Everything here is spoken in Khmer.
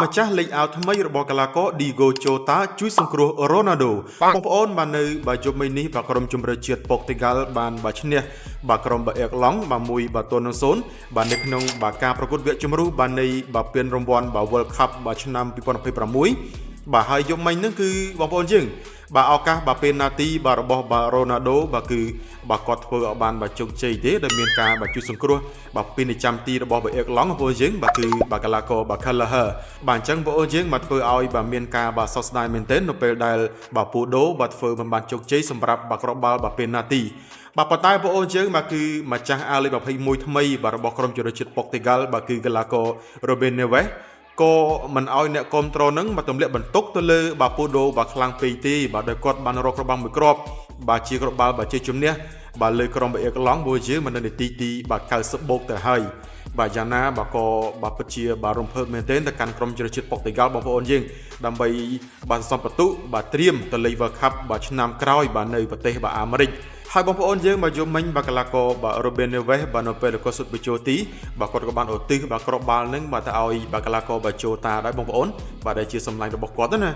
ម្ចាស់លេខអាវថ្មីរបស់កីឡាករ Diego Jota ជួយសង្គ្រោះ Ronaldo បងប្អូនបាននៅបើយប់មិញនេះបាទក្រុមជម្រើសជាតិប៉ុកទីហ្គាល់បានបាទឈ្នះបាទក្រុមបាអេកឡង់បាទ1បាទទល់នឹង0បាទនៅក្នុងបាទការប្រកួតវគ្គជម្រុះបាទនៃបាទពានរង្វាន់បាទ World Cup បាទឆ្នាំ2026បាទហើយយប់មិញហ្នឹងគឺបងប្អូនយើងបាទឱកាសបាទពេណាទីបាទរបស់បាទ Ronaldo បាទគឺបាទគាត់ធ្វើឲ្យបានបាទជោគជ័យទេដែលមានការបាទជួយសង្គ្រោះបាទពីនៃចាំទីរបស់បាអេកឡង់បងប្អូនយើងបាទគឺបាទកីឡាករបាទ Kelleher បាទអញ្ចឹងបងប្អូនយើងបាទធ្វើឲ្យបាទមានការបាទសោកស្ដាយមែនទែននៅពេលដែលបាទពូដូបាទធ្វើមិនបានជោគជ័យសម្រាប់បាទគ្រាប់បាល់បាទពេណាទីបាទប៉ុន្តែបងប្អូនយើងបាទគឺម្ចាស់អាវលេខ21ថ្មីបាទរបស់ក្រុមជម្រើសជាតិប៉ុកទីហ្គាល់បាទគឺកីឡាករ Ruben Neves ក៏មិនឲ្យអ្នកគ្រប់គ្រងនឹងបាទទម្លាក់បន្ទុកទៅលើបាទពូដូបាទខ្លាំងពេកទេបាទដោយគាត់បានរកគ្រាប់បាល់មួយគ្រាប់បាទជាគ្រាប់បាល់បាទជាជំនះបាទលើក្រុមបាអេកឡង់មួយយើងមិននៅនាទីទីបាទ90បូកទៅហើយបាទយ៉ាងណាបាទក៏បាទពិតជាបាទរំភើបមែនទែនទៅកាន់ក្រុមជម្រើសជាតិប៉ុកទីហ្គាល់បងប្អូនយើងដើម្បីបាទសន្សំបន្ទុកបាទត្រៀមទៅលេង World Cup បាទឆ្នាំក្រោយបាទនៅប្រទេសបាទអាមេរិកហើយបងប្អូនយើងបាទយំមិញបាទកីឡាករបាទ Ruben Neves បាទនៅពេលគាត់សុទ្ធបញ្ចូលទីបាទគាត់ក៏បានឧទ្ទិសបាទគ្រាប់បាល់នឹងបាទទៅឲ្យបាទកីឡាករបាទ Jota ដែរបងប្អូនបាទដែលជាសម្លាញ់របស់គាត់ណា